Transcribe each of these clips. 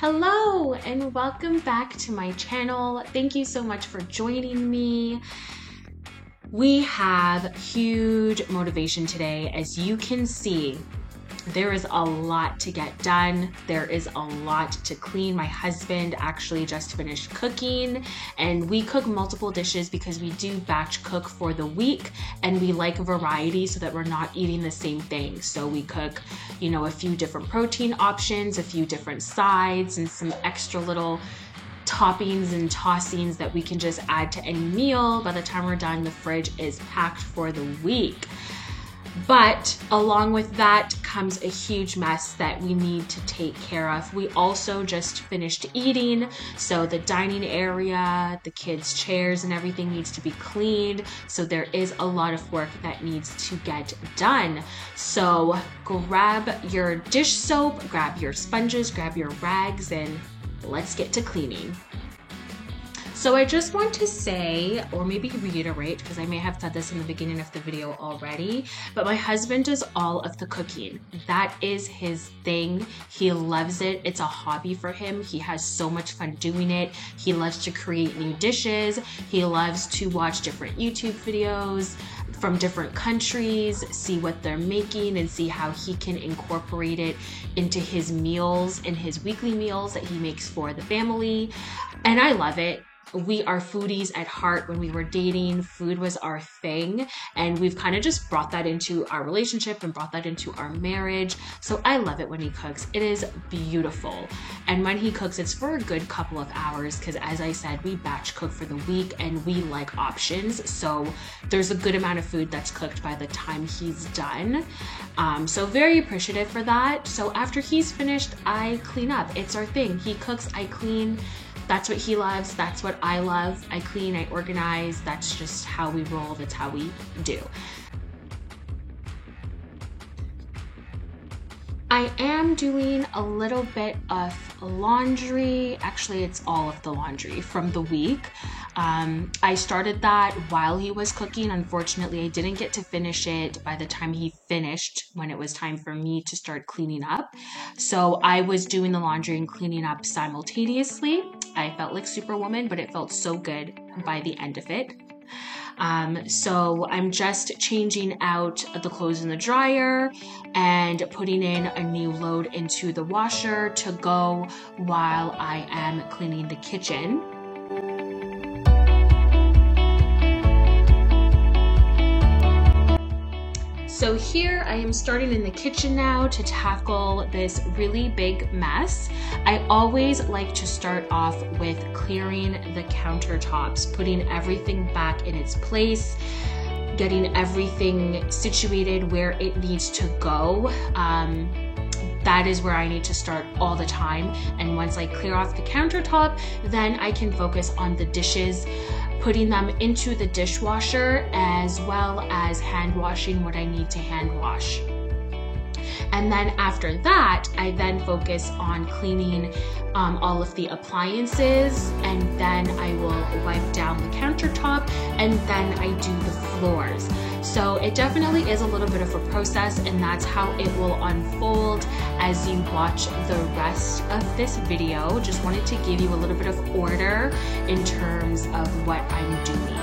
Hello and welcome back to my channel. Thank you so much for joining me. We have huge motivation today. As you can see, there is a lot to get done. There is a lot to clean. My husband actually just finished cooking, and we cook multiple dishes because we do batch cook for the week and we like variety so that we're not eating the same thing. So we cook, a few different protein options, a few different sides, and some extra little toppings and tossings that we can just add to any meal. By the time we're done, the fridge is packed for the week. But along with that comes a huge mess that we need to take care of. We also just finished eating, so the dining area, the kids' chairs and everything needs to be cleaned. So there is a lot of work that needs to get done. So grab your dish soap, grab your sponges, grab your rags, and let's get to cleaning. So I just want to say, or maybe reiterate, because I may have said this in the beginning of the video already, but my husband does all of the cooking. That is his thing. He loves it. It's a hobby for him. He has so much fun doing it. He loves to create new dishes. He loves to watch different YouTube videos from different countries, see what they're making and see how he can incorporate it into his meals and his weekly meals that he makes for the family. And I love it. We are foodies at heart. When we were dating, food was our thing, and we've kind of just brought that into our relationship and brought that into our marriage. So I love it when he cooks. It is beautiful. And when he cooks, it's for a good couple of hours because, as I said, we batch cook for the week and we like options. So there's a good amount of food that's cooked by the time he's done. So very appreciative for that. So after he's finished, I clean up. It's our thing. He cooks, I clean. That's what he loves. That's what I love. I clean, I organize. That's just how we roll. That's how we do. I am doing a little bit of laundry. Actually, it's all of the laundry from the week. I started that while he was cooking. Unfortunately, I didn't get to finish it by the time he finished when it was time for me to start cleaning up. So I was doing the laundry and cleaning up simultaneously. I felt like Superwoman, but it felt so good by the end of it. So I'm just changing out the clothes in the dryer and putting in a new load into the washer to go while I am cleaning the kitchen. So here I am starting in the kitchen now to tackle this really big mess. I always like to start off with clearing the countertops, putting everything back in its place, getting everything situated where it needs to go. That is where I need to start all the time. And once I clear off the countertop, then I can focus on the dishes, putting them into the dishwasher, as well as hand washing what I need to hand wash. And then after that, I then focus on cleaning all of the appliances, and then I will wipe down the countertop, and then I do the floors. So it definitely is a little bit of a process, and that's how it will unfold as you watch the rest of this video. Just wanted to give you a little bit of order in terms of what I'm doing.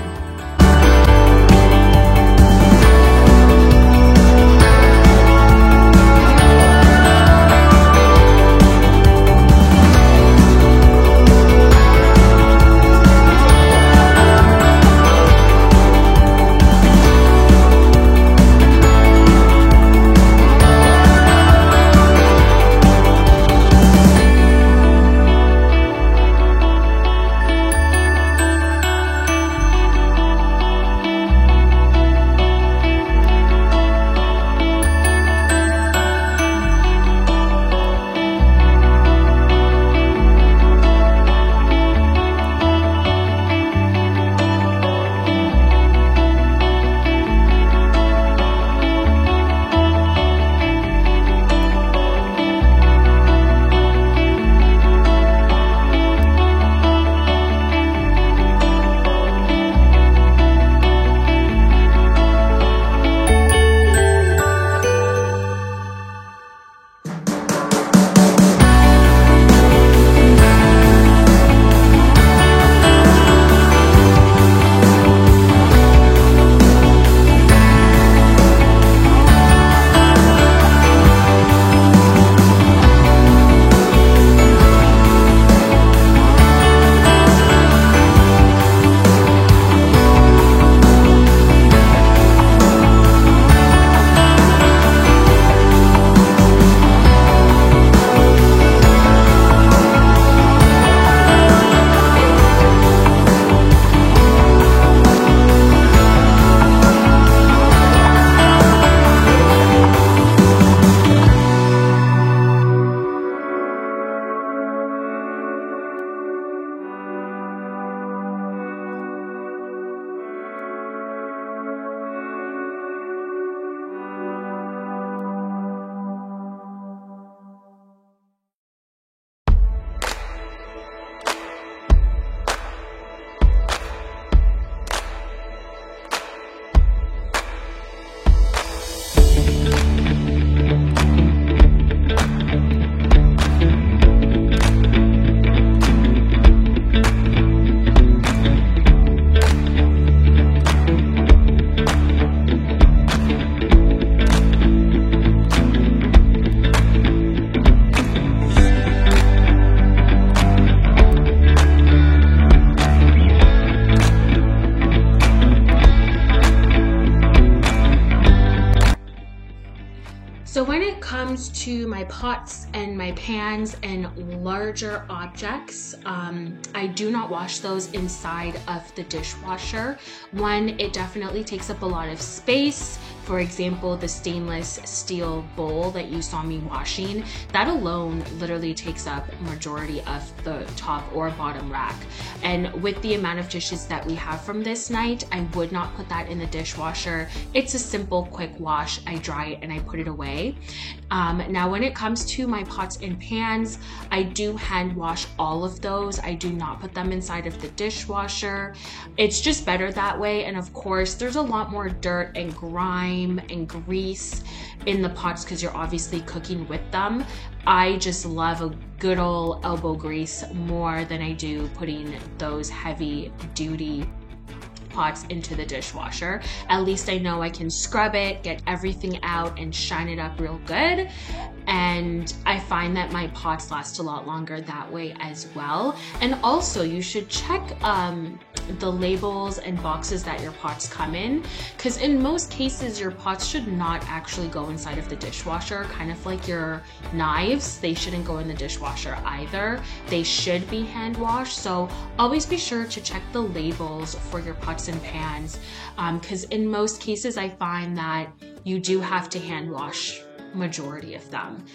So when it comes to my pots and my pans and larger objects, I do not wash those inside of the dishwasher. One, it definitely takes up a lot of space. For example, the stainless steel bowl that you saw me washing, that alone literally takes up majority of the top or bottom rack. And with the amount of dishes that we have from this night, I would not put that in the dishwasher. It's a simple, quick wash. I dry it and I put it away. Now, when it comes to my pots and pans, I do hand wash all of those. I do not put them inside of the dishwasher. It's just better that way. And of course, there's a lot more dirt and grime and grease in the pots because you're obviously cooking with them. I just love a good old elbow grease more than I do putting those heavy duty pots into the dishwasher. At least I know I can scrub it, get everything out, and shine it up real good. And I find that my pots last a lot longer that way as well. And also, you should check the labels and boxes that your pots come in, because in most cases your pots should not actually go inside of the dishwasher, kind of like your knives. They shouldn't go in the dishwasher either. They should be hand washed. So always be sure to check the labels for your pots and pans, because in most cases I find that you do have to hand wash majority of them.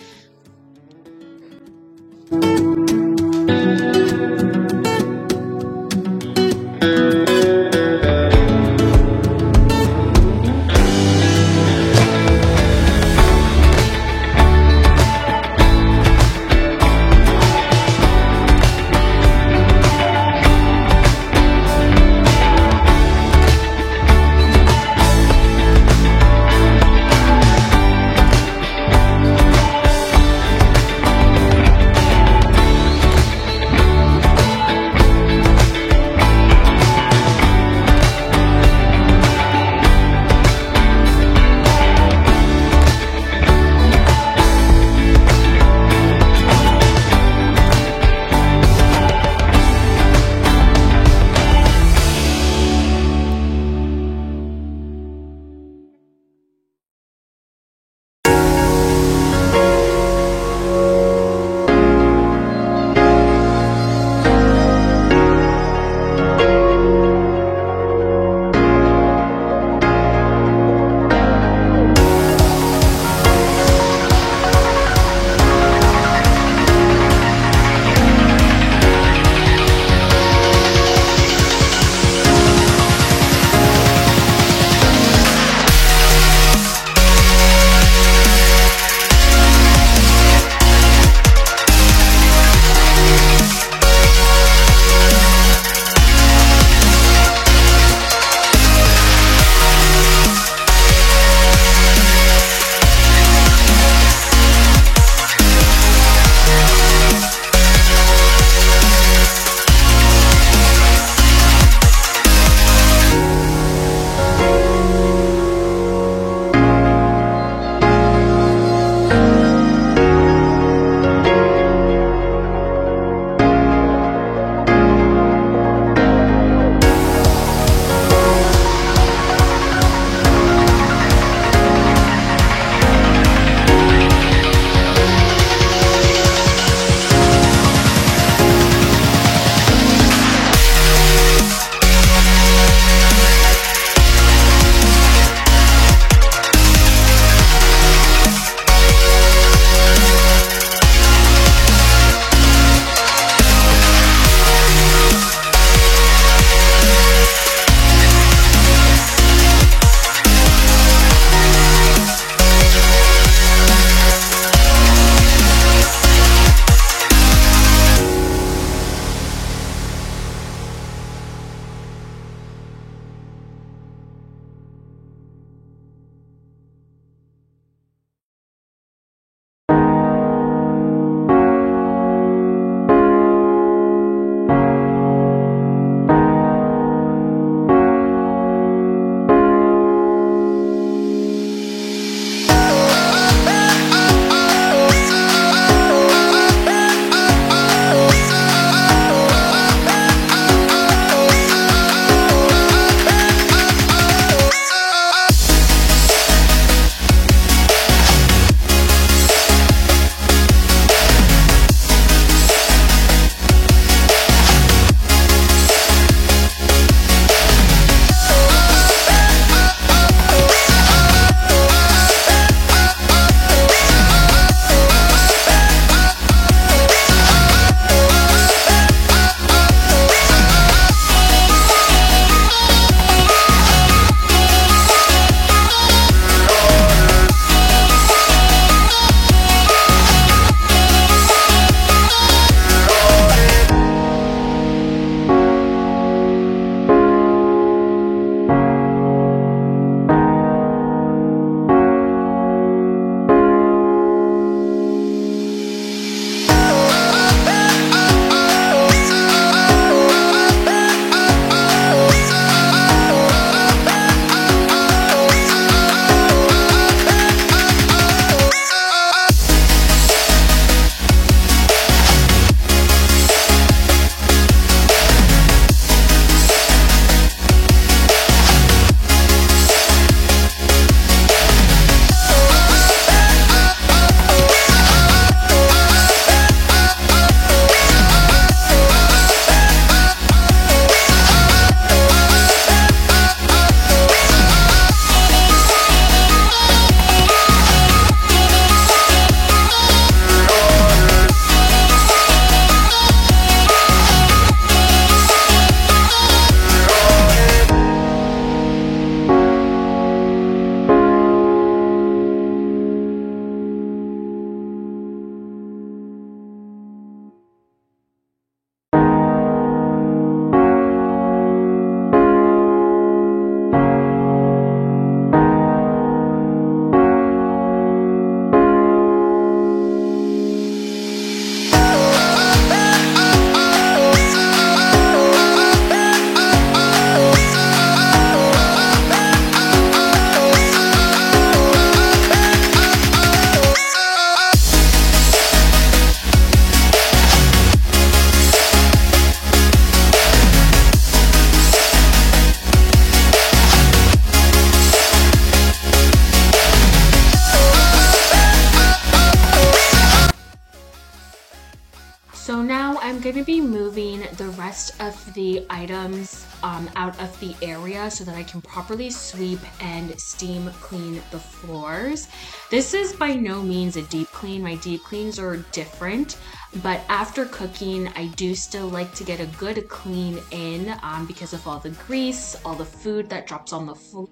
going to be moving the rest of the items out of the area so that I can properly sweep and steam clean the floors. This is by no means a deep clean. My deep cleans are different, but after cooking, I do still like to get a good clean in because of all the grease, all the food that drops on the floor,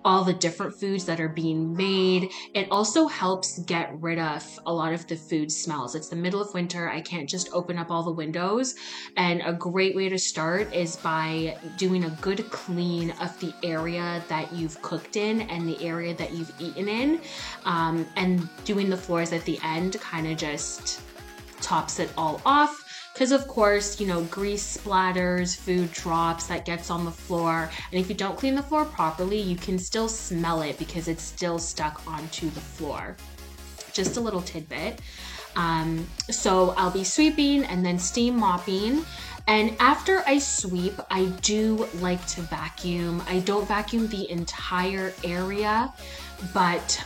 all the different foods that are being made. It also helps get rid of a lot of the food smells. It's the middle of winter. I can't just open up all the windows. And a great way to start is by doing a good clean of the area that you've cooked in and the area that you've eaten in. And doing the floors at the end kind of just tops it all off. Because of course, you know, grease splatters, food drops, that gets on the floor. And if you don't clean the floor properly, you can still smell it because it's still stuck onto the floor. Just a little tidbit. So I'll be sweeping and then steam mopping. And after I sweep, I do like to vacuum. I don't vacuum the entire area, but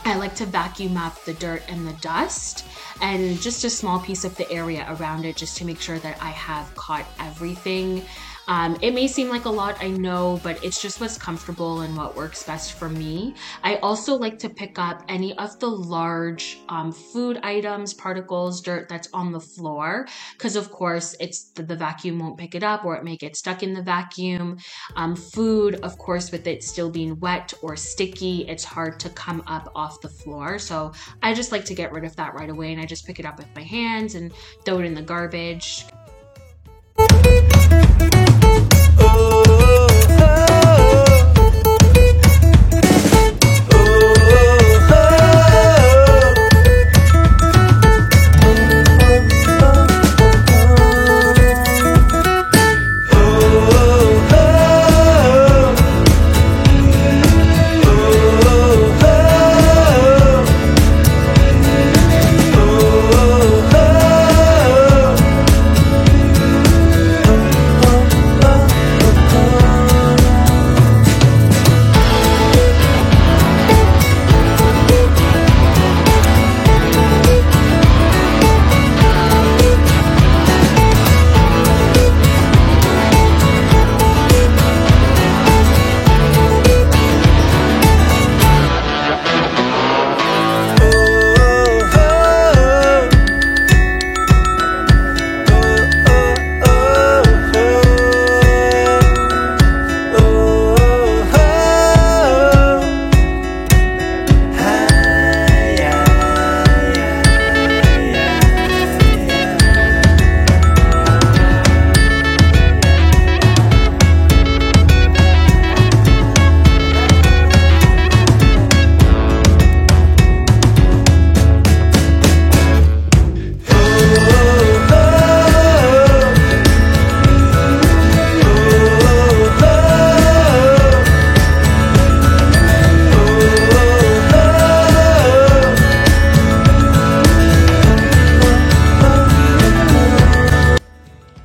I like to vacuum up the dirt and the dust and just a small piece of the area around it just to make sure that I have caught everything. It may seem like a lot, I know, but it's just what's comfortable and what works best for me. I also like to pick up any of the large food items, particles, dirt that's on the floor, because of course it's the vacuum won't pick it up or it may get stuck in the vacuum. Food, of course, with it still being wet or sticky, it's hard to come up off the floor. So I just like to get rid of that right away, and I just pick it up with my hands and throw it in the garbage.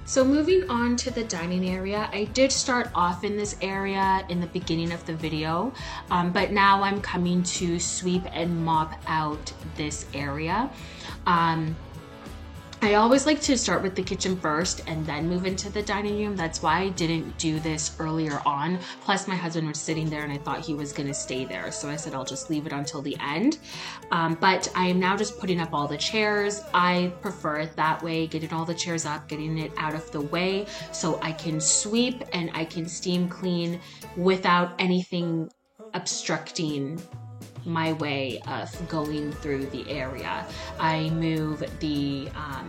So moving on to the dining area, I did start off in this area in the beginning of the video, but now I'm coming to sweep and mop out this area. I always like to start with the kitchen first and then move into the dining room. That's why I didn't do this earlier on. Plus my husband was sitting there and I thought he was gonna stay there. So I said, I'll just leave it until the end. But I am now just putting up all the chairs. I prefer it that way, getting all the chairs up, getting it out of the way so I can sweep and I can steam clean without anything obstructing my way of going through the area. I move the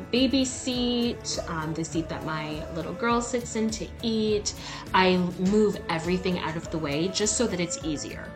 baby seat, the seat that my little girl sits in to eat. I move everything out of the way just so that it's easier.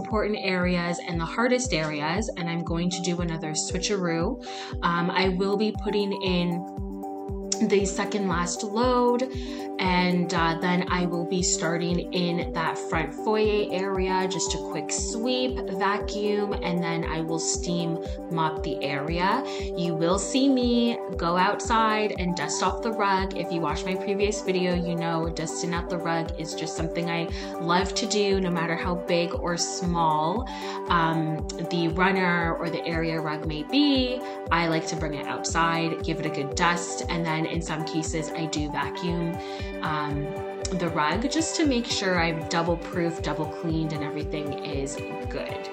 important areas and the hardest areas, and I'm going to do another switcheroo. I will be putting in the second last load, and then I will be starting in that front foyer area, just a quick sweep, vacuum, and then I will steam mop the area. You will see me go outside and dust off the rug. If you watched my previous video, you know dusting out the rug is just something I love to do, no matter how big or small the runner or the area rug may be. I like to bring it outside, give it a good dust, and then in some cases I do vacuum the rug just to make sure I've double proofed, double cleaned, and everything is good.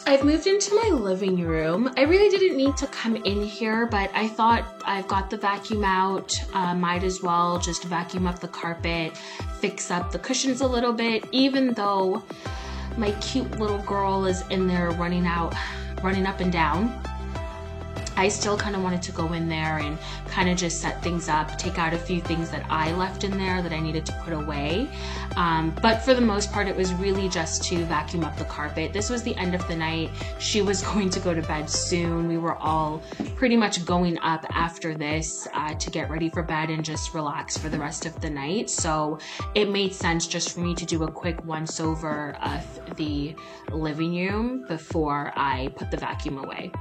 I've moved into my living room. I really didn't need to come in here, but I thought I've got the vacuum out, might as well just vacuum up the carpet, fix up the cushions a little bit, even though my cute little girl is in there running up and down. I still kind of wanted to go in there and kind of just set things up, take out a few things that I left in there that I needed to put away. But for the most part, it was really just to vacuum up the carpet. This was the end of the night. She was going to go to bed soon. We were all pretty much going up after this to get ready for bed and just relax for the rest of the night. So it made sense just for me to do a quick once over of the living room before I put the vacuum away.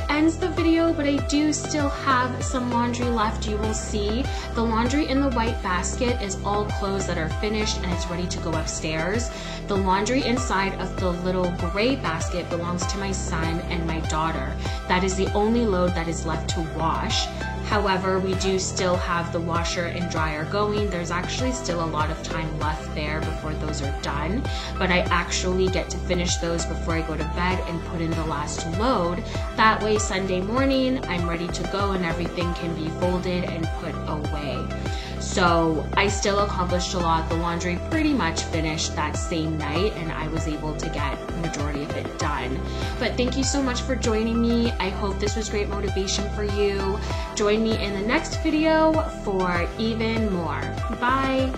Ends the video, but I do still have some laundry left. You will see the laundry in the white basket is all clothes that are finished and it's ready to go upstairs. The laundry inside of the little gray basket belongs to my son and my daughter. That is the only load that is left to wash. However, we do still have the washer and dryer going. There's actually still a lot of time left there before those are done, but I actually get to finish those before I go to bed and put in the last load. That way, Sunday morning, I'm ready to go and everything can be folded and put away. So I still accomplished a lot. The laundry pretty much finished that same night and I was able to get the majority of it done. But thank you so much for joining me. I hope this was great motivation for you. Join me in the next video for even more. Bye.